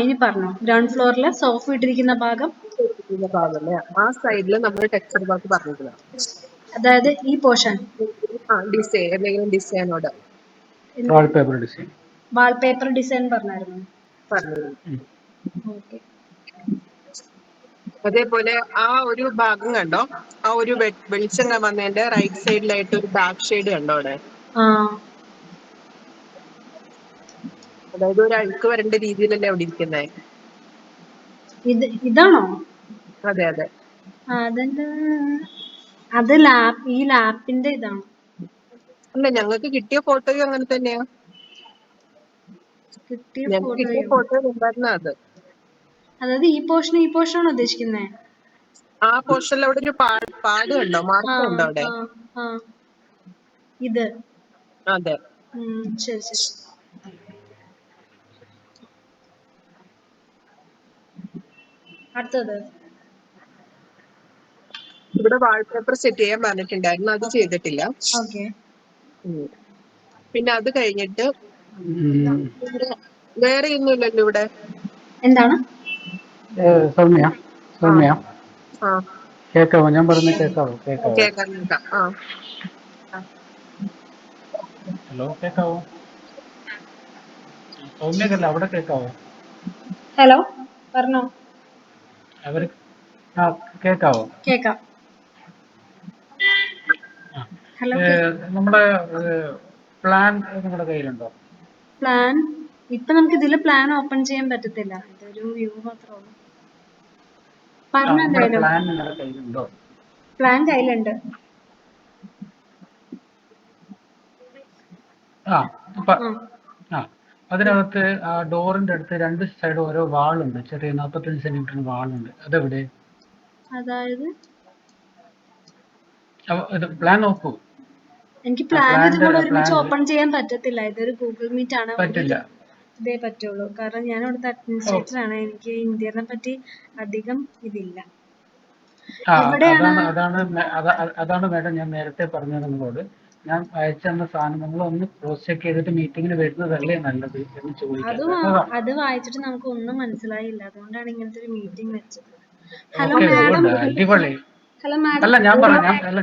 ഇനി പറഞ്ഞോ. ഗ്രൗണ്ട് ഫ്ലോറിൽ സോഫ ഇട്ടിരിക്കുന്ന ഭാഗം, ഭാഗമല്ലേ ആ സൈഡിൽ നമ്മൾ ടെക്സ്ചർ വർക്ക് പറഞ്ഞിരിക്കുന്നത്. അതായത് ഈ പോർഷൻ ഡിസൈൻ എന്തെങ്കിലും ഡിസൈനോട് വാൾപേപ്പർ ഡിസൈൻ വാൾപേപ്പർ ഡിസൈൻ പറഞ്ഞായിരുന്നു. ഓക്കെ. അതേപോലെ ആ ഒരു ഭാഗം കണ്ടോ, ആ ഒരു വെളിച്ചെണ്ണ വന്നതിന്റെ റൈറ്റ് സൈഡിലായിട്ട് ഒരു ഡാർക്ക് ഷെയ്ഡ് കണ്ടോ അവിടെ? അതായത് ഒരു അഴുക്ക് വരേണ്ട രീതിയിലല്ലേ അവിടെ ഇരിക്കുന്നേ. ഇതാണോ? അതെ അതെ. അതെന്താ, അത് ഈ ലാപ്പിന്റെ ഇതാണോ? അല്ല, ഞങ്ങൾക്ക് കിട്ടിയ ഫോട്ടോയും അങ്ങനെ തന്നെയാ. കിട്ടിയ ഫോട്ടോ ഉണ്ടായിരുന്ന അത്. അതായത് ഈ പോർഷനാണ് ഉദ്ദേശിക്കുന്നത്. ആ പോർഷനിൽ അവിടെ ഒരു പാട് കണ്ടോ, മാർക്ക് കണ്ടോ അവിടെ? ഇത് അതെ. ശരി ശരി. അടുത്തത് ഇവിടെ വാൾപേപ്പർ സെറ്റ് ചെയ്യാൻ പറഞ്ഞിട്ടുണ്ടായിരുന്നു, അത് ചെയ്തിട്ടില്ല. പിന്നെ അത് കഴിഞ്ഞിട്ട് വേറെ ഒന്നുമില്ലല്ലോ ഇവിടെ. എന്താണ് സൗമ്യ? സൗമ്യ കേക്കാവോ? ഞാൻ പറയുന്നത് കേക്കാവോ? ഹലോ, കേക്കാവോ? സൗമ്യക്കല്ല, അവിടെ കേക്കാവോ? ഹലോ പറഞ്ഞോ. അവർ കേക്കാവോ? കേക്കാം. നമ്മുടെ പ്ലാൻ നിങ്ങളുടെ കയ്യിലുണ്ടോ? പ്ലാൻ ഇപ്പൊ നമുക്ക് ഇതില് പ്ലാൻ ഓപ്പൺ ചെയ്യാൻ പറ്റത്തില്ല, ഇതൊരു വ്യൂ മാത്രമേ ഉള്ളൂ. പ്ലാൻ കയ്യിലുണ്ട്. അതിനകത്ത് ആ ഡോറിന്റെ അടുത്ത് രണ്ട് സൈഡ് ഓരോ വാളുണ്ട്, ചെറിയ 45 സെന്റിമീറ്റർ വാളുണ്ട്. അതെവിടെ? അതായത് പ്ലാൻ നോക്കൂ. എനിക്ക് പ്ലാൻ ഇതും കൂടെ ഒരുമിച്ച് ഓപ്പൺ ചെയ്യാൻ പറ്റത്തില്ല, ഇതൊരു ഗൂഗിൾ മീറ്റ് ആണ്. പറ്റില്ല. ഇതേ പറ്റുള്ളൂ, കാരണം ഞാൻ ഇവിടുത്തെ അഡ്മിനിസ്ട്രേറ്റർ ആണ്, എനിക്ക് ഇന്ത്യനെ പറ്റി അധികം ഇതില്ല. അതാണ് മാഡം ഞാൻ നേരത്തെ പറഞ്ഞത് നിങ്ങളോട്. ഞാൻ അയച്ചെന്ന സാധനം നിങ്ങൾ ഒന്ന് ക്രോസ് ചെക്ക് ചെയ്തിട്ട് മീറ്റിങ്ങിന് വരുന്നതല്ലേ നല്ലത് എന്ന് ചോദിക്കാം. അത് വായിച്ചിട്ട് നമുക്ക് ഒന്നും മനസ്സിലായില്ല, അതുകൊണ്ടാണ് ഇങ്ങനത്തെ ഒരു മീറ്റിംഗ് വെച്ചത്. Hello madam. അല്ല,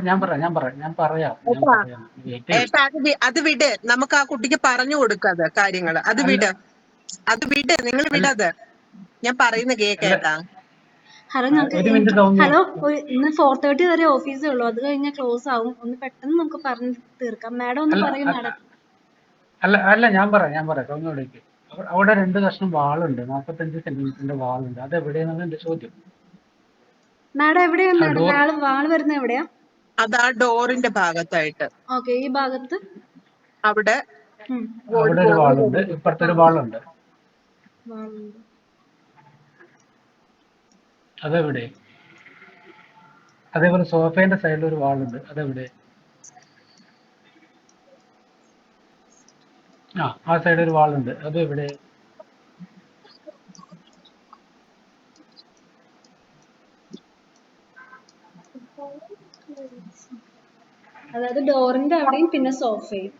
ഞാൻ പറയാം. അത് വിട്, നമുക്ക് ആ കുട്ടിക്ക് പറഞ്ഞു കൊടുക്കാതെ കാര്യങ്ങള്. അത് വിട്, നിങ്ങൾ വിടത്. ഞാൻ പറയുന്ന കേട്ടാ. ഹലോ ഇന്ന് 4:30 വരെ ഓഫീസേ ഉള്ളൂ, അത് കഴിഞ്ഞാൽ ക്ലോസ് ആവും. ഒന്ന് പെട്ടെന്ന് നമുക്ക് പറഞ്ഞു തീർക്കാം. മാഡം ഒന്ന് പറയും മാഡം. അല്ല, ഞാൻ പറയാം. സൗമ്യയോടേക്ക് അവിടെ 2 കഷ്ണം വാളുണ്ട്, 45 സെന്റിമീറ്ററിന്റെ വാളുണ്ട്. അത് എവിടെയാണെന്ന് എന്റെ ചോദ്യം. മാഡം എവിടെയാണ് വാള് വരുന്നത്? എവിടെയാ? അത് ആ ഡോറിന്റെ ഭാഗത്തായിട്ട്. ഓക്കെ, ഈ ഭാഗത്ത് അവിടെ ഒരു വാളുണ്ട്, ഇപ്പുറത്തെ ഒരു വാളുണ്ട്. അതെവിടെ? അതേപോലെ സോഫേന്റെ സൈഡിൽ ഒരു വാളുണ്ട്, അതെവിടെ? ആ സൈഡിൽ ഒരു വാളുണ്ട്, അതെവിടെ? അതായത് ഡോറിന്റെ അവിടെയും പിന്നെ സോഫയും.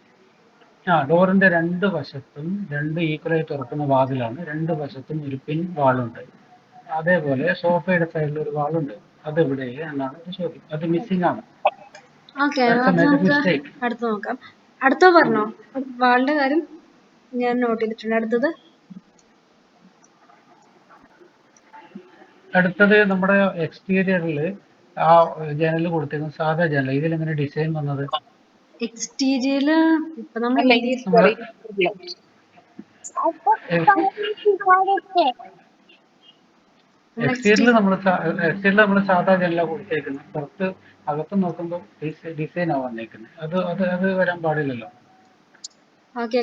ഡോറിന്റെ 2 വശത്തും 2 ഈക്വലായി തുറക്കുന്ന വാതിലാണ്, 2 വശത്തും ഒരു പിൻ വാളുണ്ട്. അതേപോലെ സോഫയുടെ സൈഡിൽ ഒരു വാളുണ്ട്, അതെവിടെ എന്നാണ് ചോദ്യം. അത് മിസ്സിംഗ് ആണ്. അടുത്ത് നോക്കാം. അടുത്ത പറഞ്ഞോ, വാളിന്റെ കാര്യം ഞാൻ നോട്ട് ചെയ്തിട്ടുണ്ട്. അടുത്തത് നമ്മുടെ എക്സ്റ്റീരിയറിൽ ആ ജനൽ കൊടുത്തിരിക്കുന്ന സാധാ ജനൽ, ഇതിലെങ്ങനെ ഡിസൈൻ വന്നത്? എക്സ്റ്റീരിയറില് ഇപ്പൊ നമ്മൾ എക്സ്റ്റീരിയറിൽ നമ്മൾ സാധാ ജനല കൊടുത്തേക്കുന്നത്, പുറത്ത് അകത്ത് നോക്കുമ്പോൾ ഡിസൈൻ ആ വന്നേക്കുന്നത്. അത് വരാൻ പാടില്ലല്ലോ.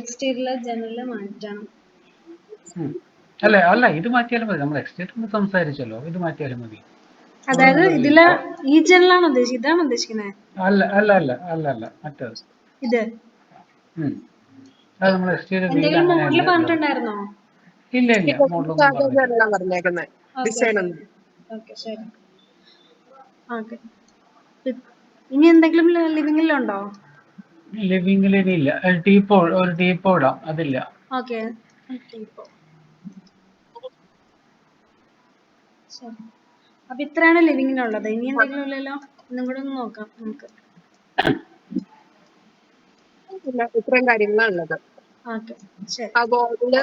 എക്സ്റ്റീരിയറിലെ ജനല് മാറ്റണം. അല്ല, ഇത് മാറ്റിയാലും മതി. നമ്മൾ എക്സ്റ്റീരിയറിൽ സംസാരിച്ചല്ലോ, ഇത് മാറ്റിയാലും മതി. അതായത് ഇതില് ഈ ജനലാണ് ഉദ്ദേശിക്കുന്നത്, ഇതാണ് ഉദ്ദേശിക്കുന്നത്? അല്ല, മറ്റേത്. ഇത് അത് നമ്മൾ എക്സ്റ്റീരിയർ മോഡൽ പറഞ്ഞിട്ടുണ്ടായിരുന്നോ? ഇല്ല, മോഡലൊന്നും പറഞ്ഞേക്കുന്നത്. ഇനി എന്തെങ്കിലും ലിവിംഗിലുണ്ടോ? ലിവിംഗിൽ ഇല്ല. ഒരു ടീപ്പോ ഇടാം, അതില്ല. ഓക്കെ, ടീപ്പോ. ശരി. അപ്പൊ ഇത്രയാണ് ലിവിങ്ങിനുള്ളത്. ഇനി എന്തെങ്കിലും ഇല്ലല്ലോ? ഒന്നും കൂടെ ഒന്ന് നോക്കാം നമുക്ക്. ഇല്ല, ഇത്രയും കാര്യങ്ങളാണ് ഉള്ളത്. ഓക്കെ ശരി. ആ വോളില്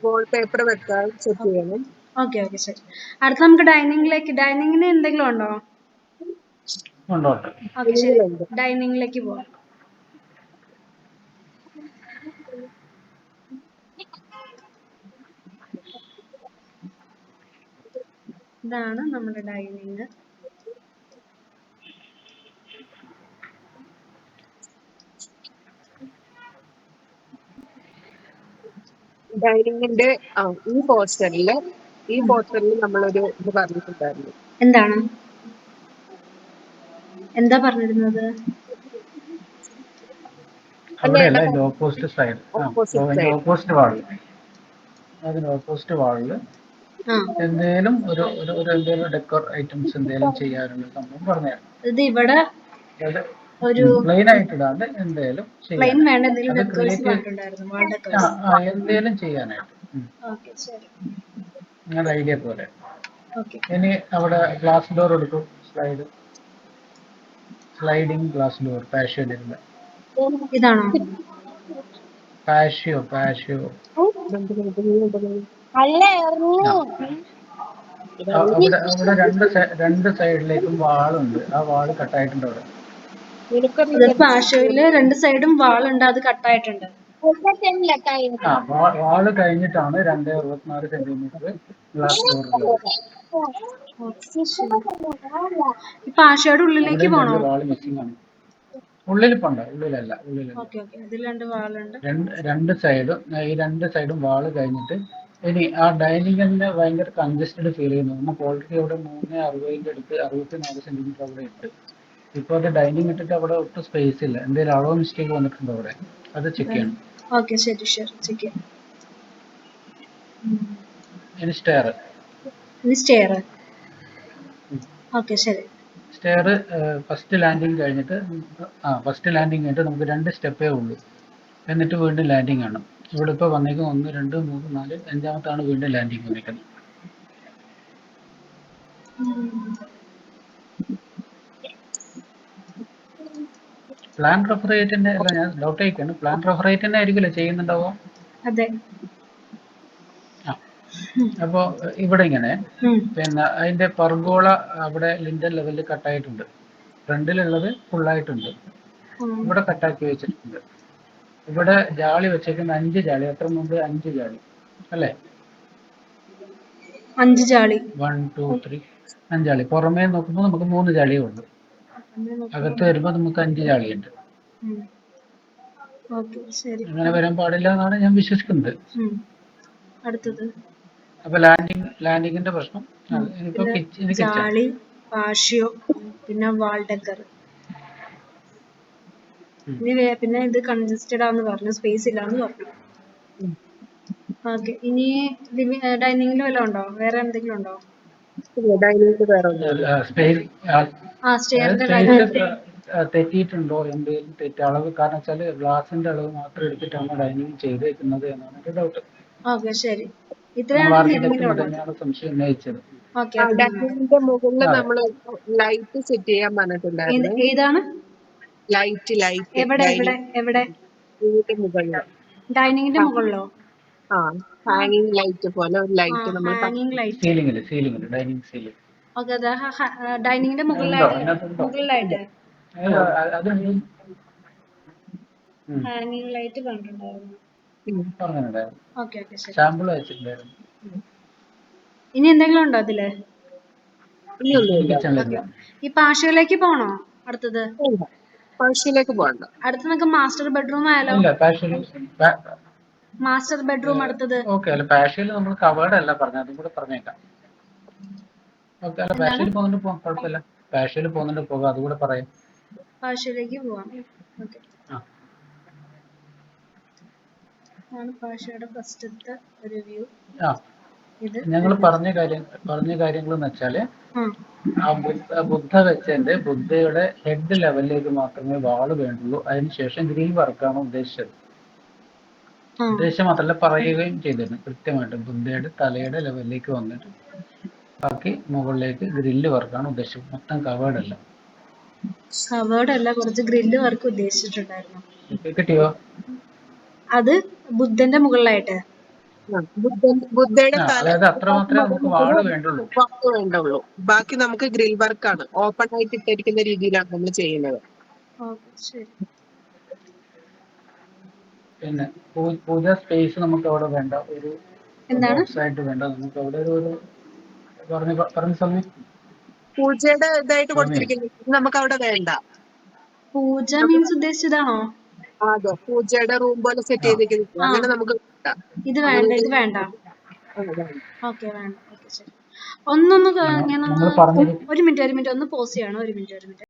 വോൾ പേപ്പർ വെക്കാൻ സെറ്റ് ചെയ്യണം. ഓക്കെ ശരി. അടുത്ത നമുക്ക് ഡൈനിങ്ങിന് എന്തെങ്കിലും ഉണ്ടോ? കൊണ്ടോട്ടെ. ഓക്കെ ശരി, ഡൈനിങ്ങിലേക്ക് പോവാം. ഇതാണ് നമ്മുടെ ഡൈനിങ്. ഡൈനിങ്ങിന്റെ ഈ പോസ്റ്ററിൽ നമ്മളൊരു ഇത് പറഞ്ഞിട്ടുണ്ടായിരുന്നു. എന്താണ്? എന്താ പറഞ്ഞിരുന്നത്? അവിടെയല്ല, ഓപ്പോസിറ്റ് സൈഡ്, ഓപ്പോസിറ്റ് ഓപ്പോസിറ്റ് വാളിൽ, അതിന് ഓപ്പോസിറ്റ് വാളിൽ എന്തേലും ഒരു എന്തേലും ഡെക്കോർ ഐറ്റംസ് എന്തേലും ചെയ്യാനുള്ള സംഭവം പറഞ്ഞുതരാം. ഇത് ഇവിടെ ഒരു പ്ലെയിൻ ആയിട്ട് ഇടാണ്ട് എന്തേലും പ്ലെയിൻ വേണ്ട, അത് എന്തേലും ചെയ്യാനായിട്ട്. ഓക്കെ ശരി. നിങ്ങളുടെ ഐഡിയ പോലെ. ഓക്കെ. ഇനി അവിടെ ഗ്ലാസ് ഡോർ എടുക്കും. സ്ലൈഡിങ് ഗ്ലാസ് ഡോർ, പാഷ്യോയിലിരുന്ന. ഇതാണോ? പാഷ്യോ അവിടെ രണ്ട് സൈഡിലേക്കും വാളുണ്ട്. ആ വാള് കട്ടായിട്ടുണ്ട് അവിടെ. പാഷ്യോയില് രണ്ട് സൈഡും വാളുണ്ട്, അത് കട്ടായിട്ടുണ്ട്. വാള് കഴിഞ്ഞിട്ടാണ് 2.64 സെന്റിമീറ്റർ ഗ്ലാസ് ഡോർ. ഈ പാഷയുടെ ഉള്ളിലേക്ക് പോണോ? വാള് മിസ്സിംഗ് ആണ്. ഉള്ളിൽ പോണ്ട, ഉള്ളിലല്ല. ഇതിൽ രണ്ട് വാളുണ്ട്. രണ്ട് സൈഡും വാള് കഴിഞ്ഞിട്ട് ഇനി ആ ഡൈനിങ്ങിന് ഭയങ്കര കൺജസ്റ്റഡ് ഫീൽ ചെയ്യുന്നു. നമുക്ക് ഓൾറെഡി അവിടെ 3.60 അടുത്ത് 64 സെന്റിമീറ്റർ അവിടെ ഉണ്ട്. ഇപ്പൊ അത് ഡൈനിങ് ഇട്ടിട്ട് അവിടെ ഒട്ടും സ്പേസ് ഇല്ല. എന്തെങ്കിലും അളവ് മിസ്റ്റേക്ക് വന്നിട്ടുണ്ടോ അവിടെ? അത് ചെക്ക് ചെയ്യണം. ഓക്കെ ശരി, ചെക്ക് ചെയ്യാം. ഇനി സ്റ്റെയർ. ഓക്കെ ശരി. സ്റ്റെയർ ഫസ്റ്റ് ലാൻഡിങ് കഴിഞ്ഞിട്ട് നമുക്ക് 2 സ്റ്റെപ്പേ ഉള്ളൂ. എന്നിട്ട് വീണ്ടും ലാൻഡിങ് ആണ്. ഇവിടെ ഇപ്പോൾ വന്നേക്കും 1, 2, 3, 4, 5ാമത്താണ് വീണ്ടും ലാൻഡിങ് വന്നേക്കുന്നത്. പ്ലാൻ റെഫറേറ്റിന്റെ അല്ല, ഞാൻ ഡൗട്ട് ആയിക്കാണ്. പ്ലാൻ റെഫറേറ്റിന്റെ ആയിരിക്കില്ല ചെയ്യുന്നുണ്ടാവോ? അതെ. അപ്പോ ഇവിടെ ഇങ്ങനെ പിന്നെ അതിന്റെ പർഗോള അവിടെ ലിൻഡർ ലെവലിൽ കട്ടായിട്ടുണ്ട്. ഫ്രണ്ടിലുള്ളത് ഫുള്ളായിട്ടുണ്ട്. ഇവിടെ കട്ടാക്കി വെച്ചിട്ടുണ്ട്. ഇവിടെ ജാളി വെച്ചേക്കുന്ന 5 ജാളി. എത്ര മുമ്പ്? 5 ജാളി അല്ലേ? 5 ജാളി. 1, 2, 3 5 ജാളി. പുറമേ നോക്കുമ്പോൾ നമുക്ക് 3 ജാളിയേ ഉള്ളൂ. അകത്ത് വരുമ്പോൾ നമുക്ക് 5 ജാളിയുണ്ട്. അങ്ങനെ വരാൻ പാടില്ല എന്നാണ് ഞാൻ വിശ്വസിക്കുന്നത്. അടുത്തത് അപ്പൊ ലാൻഡിങ്ങിന്റെ പ്രശ്നം. ജാളി, പാഷ്യോ, പിന്നെ വാൾ ഡെക്കർ. പിന്നെ ഇത് കൺജസ്റ്റഡ് ആണെന്ന് പറഞ്ഞു, സ്പേസ് ഇല്ലാന്ന് പറഞ്ഞു. ഓക്കെ. ഇനി ഡൈനിങ്ങിൽ വല്ലതും ഉണ്ടോ? വേറെ എന്തെങ്കിലും ഉണ്ടോ? തെറ്റിയിട്ടുണ്ടോ? എന്തെങ്കിലും അളവ്? കാരണം വെച്ചാല് ഗ്ലാസിന്റെ അളവ് മാത്രം എടുത്തിട്ടാണ് ഡൈനിങ് ചെയ്തേക്കുന്നത് എന്നാണ് എന്റെ ഡൗട്ട്. ഓക്കെ ശരി. തന്നെയാണ് സംശയം ഉന്നയിച്ചത്. ഡൈനിങ്ങിന്റെ മുകളിൽ നമ്മൾ ലൈറ്റ് സെറ്റ് ചെയ്യാൻ പറഞ്ഞിട്ടുണ്ടായിരുന്നു. ഏതാണ് ലൈറ്റ്? എവിടെ? ഡൈനിങ്ങിന്റെ മുകളിലോ? ഹാങ്ങിങ് ലൈറ്റ് പോലെ ഒരു ലൈറ്റ് നമ്മൾ സീലിംഗിൽ ഡൈനിങ് സീലിംഗ്. ഓക്കെ. ഡൈനിങ്ങിന്റെ മുകളിലായിട്ട് ഹാങ്ങിങ് ലൈറ്റ് കണ്ടിട്ടുണ്ടായിരുന്നു. ഓക്കെ ശരി. സാമ്പിൾ വെച്ചിട്ടുണ്ടായിരുന്നു. ഇനി എന്തെങ്കിലും ഉണ്ടോ അതില്? ഈ പാഷയിലേക്ക് പോണോ? അടുത്തത് പാർഷ്യയിലേക്ക് പോകണ്ട. അടുത്ത് നമുക്ക് മാസ്റ്റർ ബെഡ്റൂം ആയാലോ? മാസ്റ്റർ ബെഡ്റൂം അടുത്തത്. ഓക്കെ. അല്ല, പാഷ്യയിൽ നമ്മൾ കവേർഡ് അല്ല പറഞ്ഞത്, അതും കൂടെ പറഞ്ഞേക്കാം. ഓക്കെ. അല്ല, പാഷ്യയിൽ പോകുന്നുണ്ട് പോകാം, കുഴപ്പമില്ല. പാഷ്യയിൽ പോകുന്നുണ്ട് പോകാം, അതുകൂടെ പറയാം. പാഷ്യയിലേക്ക് പോവാം. ഓക്കെ. ആണ് പാഷ്യയുടെ ഫസ്റ്റത്തെ ഒരു വ്യൂ. ഞങ്ങൾ പറഞ്ഞ കാര്യങ്ങൾ എന്ന് വെച്ചാല് ബുദ്ധ വെച്ചതിന്റെ ബുദ്ധയുടെ ഹെഡ് ലെവലിലേക്ക് മാത്രമേ വാള് വേണ്ടുള്ളൂ. അതിനുശേഷം ഗ്രിൽ വർക്കാണ് ഉദ്ദേശിച്ചത്. ഉദ്ദേശം മാത്രമല്ല, പറയുകയും ചെയ്തിരുന്നു കൃത്യമായിട്ട്. ബുദ്ധയുടെ തലയുടെ ലെവലിലേക്ക് വന്നിട്ട് ബാക്കി മുകളിലേക്ക് ഗ്രില്ല് വർക്കാണ് ഉദ്ദേശിച്ചത്, മൊത്തം കവേർഡ് അല്ല. കവേർഡ് അല്ല, കുറച്ച് ഗ്രില്ല് വർക്ക് ഉദ്ദേശിച്ചിട്ടുണ്ടായിരുന്നു. കിട്ടിയോ? അത് ബുദ്ധന്റെ മുകളിലായിട്ട്. ബുദ്ധയുടെ തല അതായത് അത്ര മാത്രമേ നമുക്ക് വാള് വേണ്ടുള്ളൂ. വേണ്ടുള്ളൂ, ബാക്കി നമുക്ക് ഗ്രിൽ വർക്കാണ്. ഓപ്പൺ ആയിട്ട് ഇട്ടിരിക്കുന്ന രീതിയിലാണ് നമ്മൾ ചെയ്യുന്നത്. ശരി. പിന്നെ പൂജ സ്പേസ് നമുക്ക് അവിടെ വേണ്ട, ഒരു ബോക്സ് ആയിട്ട് വേണ്ട, നമുക്ക് അവിടെ ഒരു പറഞ്ഞ സമയം പൂജയുടെ ഇതായിട്ട് കൊടുത്തിരിക്കുന്നത് നമുക്ക് അവിടെ വേണ്ട. പൂജ മീൻസ് ഉദ്ദേശിച്ചതാണോ? അതെ, പൂജയുടെ റൂം പോലെ സെറ്റ് ചെയ്തിരിക്കുന്നത് അങ്ങനെ നമുക്ക് ഇത് വേണ്ട, ഇത് വേണ്ട. ഓക്കെ, വേണ്ട. ഓക്കെ, ശരി. ഒന്നൊന്ന് ഞാനൊന്ന് ഒരു മിനിറ്റ് ഒന്ന് പോസ് ചെയ്യണം. ഒരു മിനിറ്റ്